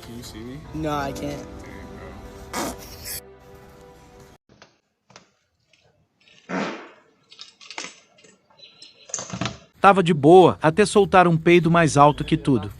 Can you see me? No, I can't. Tava de boa até soltar um peido mais alto que tudo.